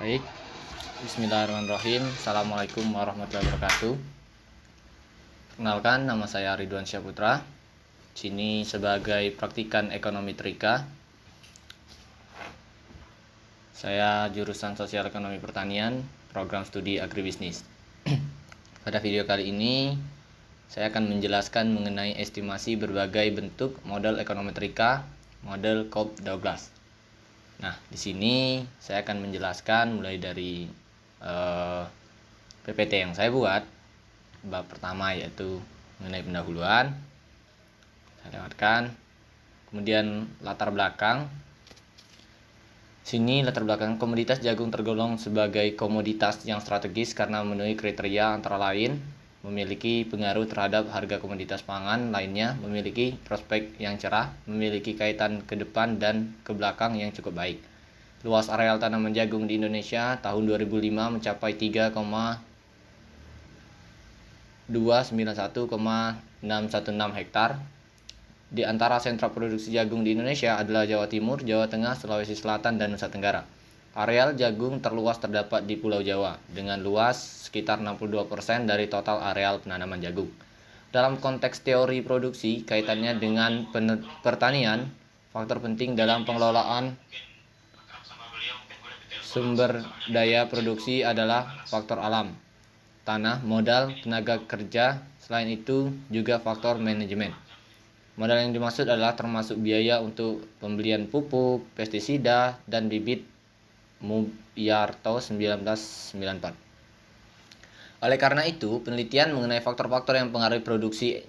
Baik, bismillahirrahmanirrahim. Assalamualaikum warahmatullahi wabarakatuh. Kenalkan, nama saya Ridwan Syahputra. Sini sebagai praktikan ekonomi Trika. Saya jurusan Sosial Ekonomi Pertanian, program studi Agribisnis. Pada video kali ini, saya akan menjelaskan mengenai estimasi berbagai bentuk model ekonometrika model COP12. Nah, di sini saya akan menjelaskan mulai dari PPT yang saya buat. Bab pertama yaitu mengenai pendahuluan. Saya lewatkan. Kemudian latar belakang. Sini latar belakang komoditas jagung tergolong sebagai komoditas yang strategis karena memenuhi kriteria antara lain memiliki pengaruh terhadap harga komoditas pangan lainnya, memiliki prospek yang cerah, memiliki kaitan ke depan dan ke belakang yang cukup baik. Luas areal tanaman jagung di Indonesia tahun 2005 mencapai 3,291,616 hektar. Di antara sentra produksi jagung di Indonesia adalah Jawa Timur, Jawa Tengah, Sulawesi Selatan, dan Nusa Tenggara. Areal jagung terluas terdapat di Pulau Jawa, dengan luas sekitar 62% dari total areal penanaman jagung. Dalam konteks teori produksi, kaitannya dengan pertanian, faktor penting dalam pengelolaan sumber daya produksi adalah faktor alam, tanah, modal, tenaga kerja. Selain itu, juga faktor manajemen. Modal yang dimaksud adalah termasuk biaya untuk pembelian pupuk, pestisida, dan bibit Muyarto 1994. Oleh karena itu, penelitian mengenai faktor-faktor yang mempengaruhi produksi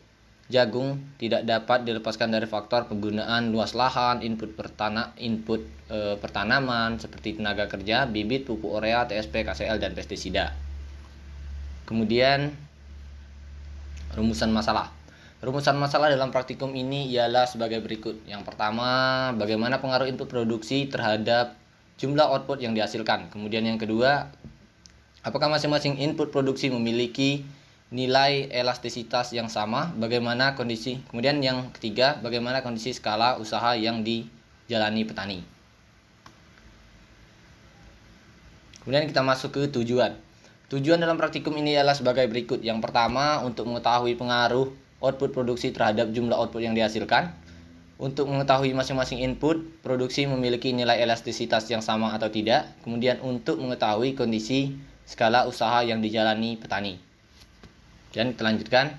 jagung tidak dapat dilepaskan dari faktor penggunaan luas lahan, input pertanaman seperti tenaga kerja, bibit, pupuk urea, TSP, KCL, dan pestisida. Kemudian rumusan masalah. Rumusan masalah dalam praktikum ini ialah sebagai berikut. Yang pertama, bagaimana pengaruh input produksi terhadap jumlah output yang dihasilkan. Kemudian yang kedua, apakah masing-masing input produksi memiliki nilai elastisitas yang sama? Bagaimana kondisi? Kemudian yang ketiga, bagaimana kondisi skala usaha yang dijalani petani? Kemudian kita masuk ke tujuan. Tujuan dalam praktikum ini ialah sebagai berikut. Yang pertama, untuk mengetahui pengaruh output produksi terhadap jumlah output yang dihasilkan. Untuk mengetahui masing-masing input produksi memiliki nilai elastisitas yang sama atau tidak. Kemudian untuk mengetahui kondisi skala usaha yang dijalani petani. Dan kita lanjutkan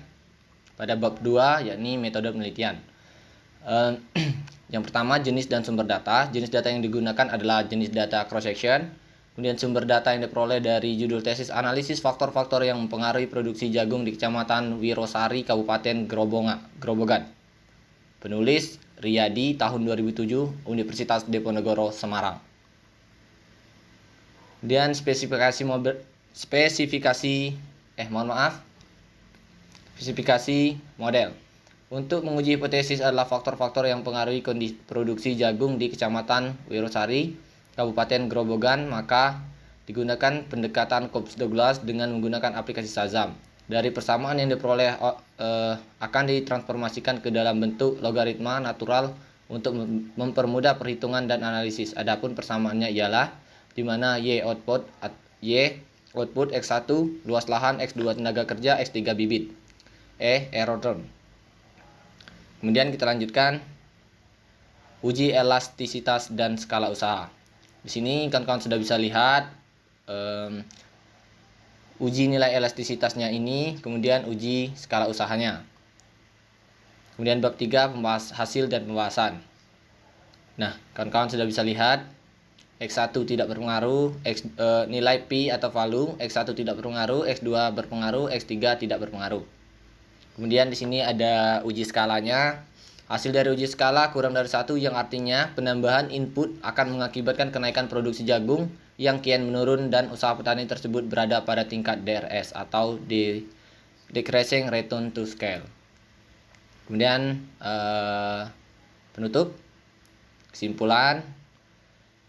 pada bab 2, yakni metode penelitian. Yang pertama, jenis dan sumber data. Jenis data yang digunakan adalah jenis data cross-section. Kemudian sumber data yang diperoleh dari judul tesis analisis faktor-faktor yang mempengaruhi produksi jagung di Kecamatan Wirosari, Kabupaten Grobogan. Penulis Riyadi, tahun 2007, Universitas Diponegoro, Semarang. Kemudian spesifikasi model. Untuk menguji hipotesis adalah faktor-faktor yang mempengaruhi kondisi produksi jagung di Kecamatan Wirosari, Kabupaten Grobogan, maka digunakan pendekatan COP12 dengan menggunakan aplikasi Shazam. Dari persamaan yang diperoleh akan ditransformasikan ke dalam bentuk logaritma natural untuk mempermudah perhitungan dan analisis. Adapun persamaannya ialah di mana Y output X1 luas lahan, X2 tenaga kerja, X3 bibit, aerodrom. Kemudian kita lanjutkan uji elastisitas dan skala usaha. Di sini kawan-kawan sudah bisa lihat uji nilai elastisitasnya ini, kemudian uji skala usahanya. Kemudian bab 3, hasil dan pembahasan. Nah, kawan-kawan sudah bisa lihat X1 tidak berpengaruh, nilai P atau value, X1 tidak berpengaruh, X2 berpengaruh, X3 tidak berpengaruh. Kemudian di sini ada uji skalanya. Hasil dari uji skala kurang dari 1, yang artinya penambahan input akan mengakibatkan kenaikan produksi jagung yang kian menurun dan usaha petani tersebut berada pada tingkat DRS atau decreasing return to scale. Kemudian penutup, kesimpulan,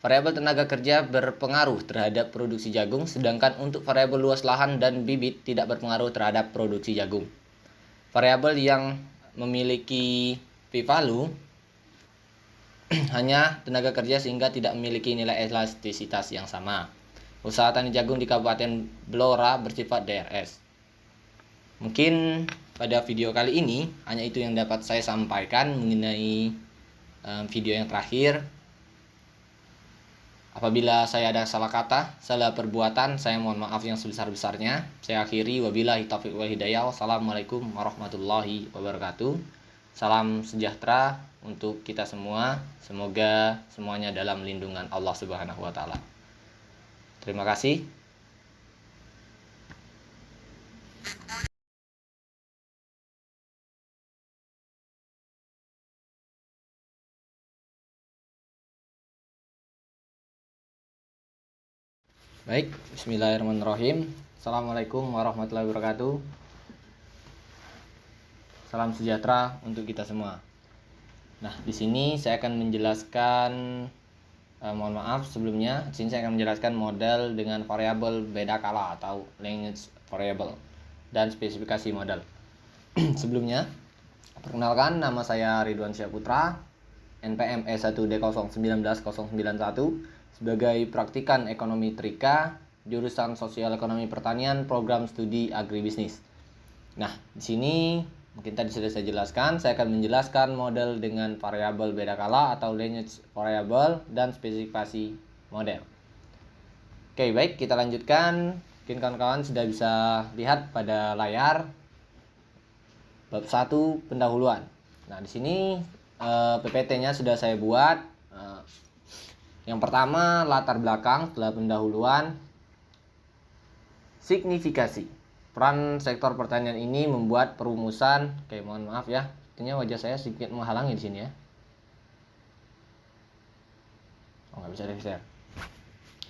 variabel tenaga kerja berpengaruh terhadap produksi jagung, sedangkan untuk variabel luas lahan dan bibit tidak berpengaruh terhadap produksi jagung. Variabel yang memiliki p-value hanya tenaga kerja sehingga tidak memiliki nilai elastisitas yang sama. usaha tani jagung di Kabupaten Blora bersifat DRS. Mungkin pada video kali ini hanya itu yang dapat saya sampaikan mengenai video yang terakhir. Apabila saya ada salah kata, salah perbuatan, saya mohon maaf yang sebesar-besarnya. Saya akhiri, wabillahi taufiq wal hidayah. Wassalamualaikum warahmatullahi wabarakatuh. Salam sejahtera untuk kita semua. Semoga semuanya dalam lindungan Allah Subhanahu wa taala. Terima kasih. Baik, bismillahirrahmanirrahim. Assalamualaikum warahmatullahi wabarakatuh. Salam sejahtera untuk kita semua. Nah, di sini saya akan menjelaskan, mohon maaf sebelumnya, di sini saya akan menjelaskan model dengan variabel beda kala atau language variable dan spesifikasi model. Sebelumnya, perkenalkan, nama saya Ridwan Syahputra, NPM E1D019091, sebagai praktikan ekonomi Trika, jurusan Sosial Ekonomi Pertanian, program studi agribisnis. Nah, di sini mungkin tadi sudah saya jelaskan, saya akan menjelaskan model dengan variabel beda kala atau language variable dan spesifikasi model. Oke, baik, kita lanjutkan. Mungkin kawan-kawan sudah bisa lihat pada layar bab 1 pendahuluan. Nah, di sini PPT-nya sudah saya buat. Yang pertama, latar belakang setelah pendahuluan. Signifikasi. Peran sektor pertanian ini membuat perumusan. Oke, mohon maaf ya. Artinya wajah saya sedikit menghalangi di sini ya. Oh, nggak bisa di-share.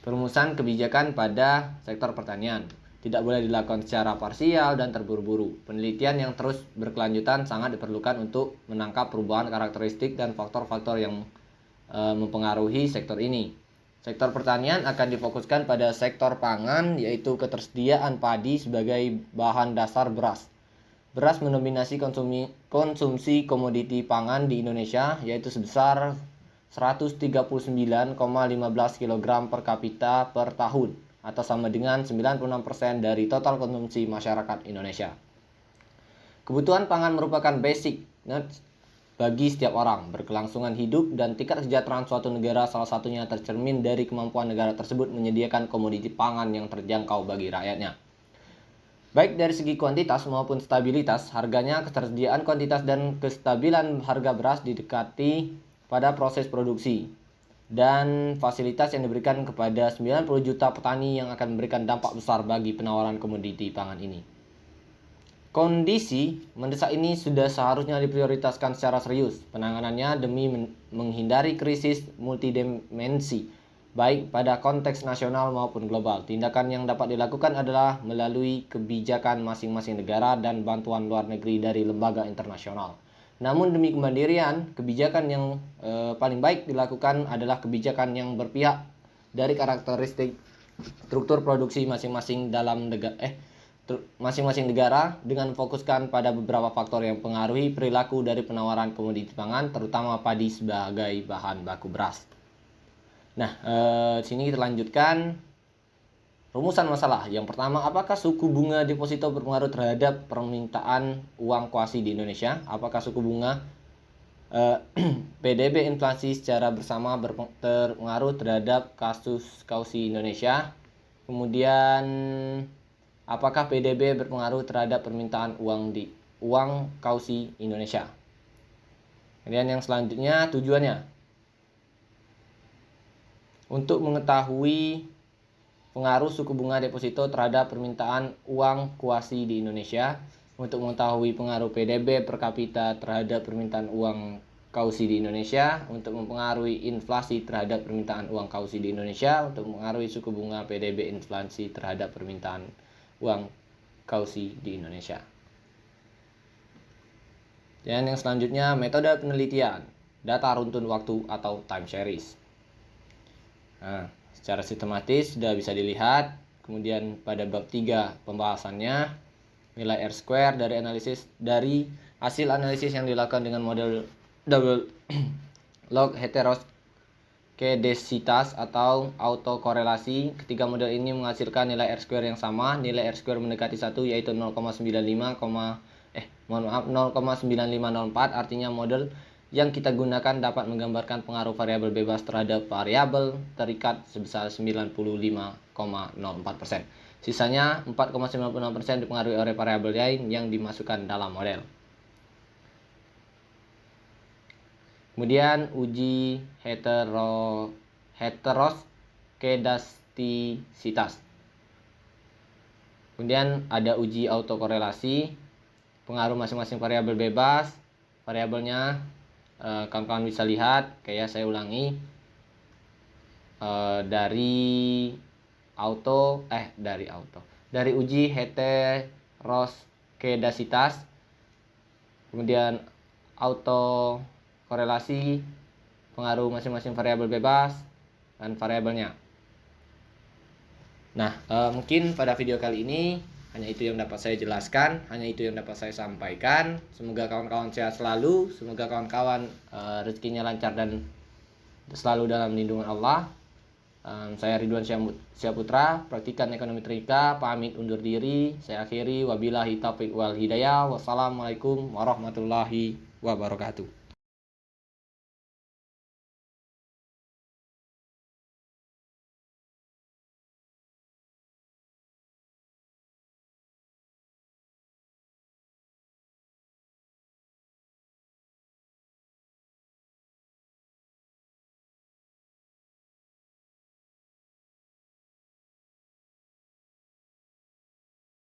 Perumusan kebijakan pada sektor pertanian tidak boleh dilakukan secara parsial dan terburu-buru. Penelitian yang terus berkelanjutan sangat diperlukan untuk menangkap perubahan karakteristik dan faktor-faktor yang mempengaruhi sektor ini. Sektor pertanian akan difokuskan pada sektor pangan, yaitu ketersediaan padi sebagai bahan dasar beras. Beras mendominasi konsumsi komoditi pangan di Indonesia, yaitu sebesar 139,15 kg per kapita per tahun, atau sama dengan 96% dari total konsumsi masyarakat Indonesia. Kebutuhan pangan merupakan basic needs bagi setiap orang. Berkelangsungan hidup dan tingkat kesejahteraan suatu negara salah satunya tercermin dari kemampuan negara tersebut menyediakan komoditi pangan yang terjangkau bagi rakyatnya. Baik dari segi kuantitas maupun stabilitas, harganya, ketersediaan kuantitas dan kestabilan harga beras didekati pada proses produksi dan fasilitas yang diberikan kepada 90 juta petani yang akan memberikan dampak besar bagi penawaran komoditi pangan ini. Kondisi mendesak ini sudah seharusnya diprioritaskan secara serius penanganannya demi menghindari krisis multidimensi, baik pada konteks nasional maupun global. Tindakan yang dapat dilakukan adalah melalui kebijakan masing-masing negara dan bantuan luar negeri dari lembaga internasional. Namun demi kemandirian, kebijakan yang paling baik dilakukan adalah kebijakan yang berpihak dari karakteristik struktur produksi masing-masing negara dengan fokuskan pada beberapa faktor yang mempengaruhi perilaku dari penawaran komoditi pangan, terutama padi sebagai bahan baku beras. Nah, sini kita lanjutkan rumusan masalah. Yang pertama, apakah suku bunga deposito berpengaruh terhadap permintaan uang kuasi di Indonesia? Apakah suku bunga PDB inflasi secara bersama berpengaruh terhadap kasus kausi Indonesia? Kemudian, apakah PDB berpengaruh terhadap permintaan uang kausi Indonesia? Kemudian yang selanjutnya, tujuannya untuk mengetahui pengaruh suku bunga deposito terhadap permintaan uang kuasi di Indonesia, untuk mengetahui pengaruh PDB per kapita terhadap permintaan uang kausi di Indonesia, untuk mempengaruhi inflasi terhadap permintaan uang kausi di Indonesia, untuk mempengaruhi suku bunga PDB inflasi terhadap permintaan uang kausi di Indonesia. Dan yang selanjutnya, metode penelitian data runtun waktu atau time series. Nah, secara sistematis sudah bisa dilihat. Kemudian pada bab 3 pembahasannya, nilai R² dari hasil analisis yang dilakukan dengan model double log kedesitas atau autokorelasi. Ketiga model ini menghasilkan nilai R-square yang sama. Nilai R-square mendekati 1 yaitu 0,9504. Artinya model yang kita gunakan dapat menggambarkan pengaruh variabel bebas terhadap variabel terikat sebesar 95,04%. Sisanya 4,96% dipengaruhi oleh variabel lain yang dimasukkan dalam model. Kemudian uji heteroskedastisitas. Kemudian ada uji autokorelasi, pengaruh masing-masing variabel bebas. Variabelnya kawan-kawan bisa lihat, kayak saya ulangi, dari uji heteroskedasitas, kemudian autokorelasi, pengaruh masing-masing variabel bebas dan variabelnya. Nah, mungkin pada video kali ini hanya itu yang dapat saya jelaskan, hanya itu yang dapat saya sampaikan. Semoga kawan-kawan sehat selalu, semoga kawan-kawan rezekinya lancar dan selalu dalam lindungan Allah. Saya Ridwan Syahputra, praktikan ekonomi Trika, pamit undur diri. Saya akhiri, wabillahi taufiq wal hidayah. Wassalamualaikum warahmatullahi wabarakatuh.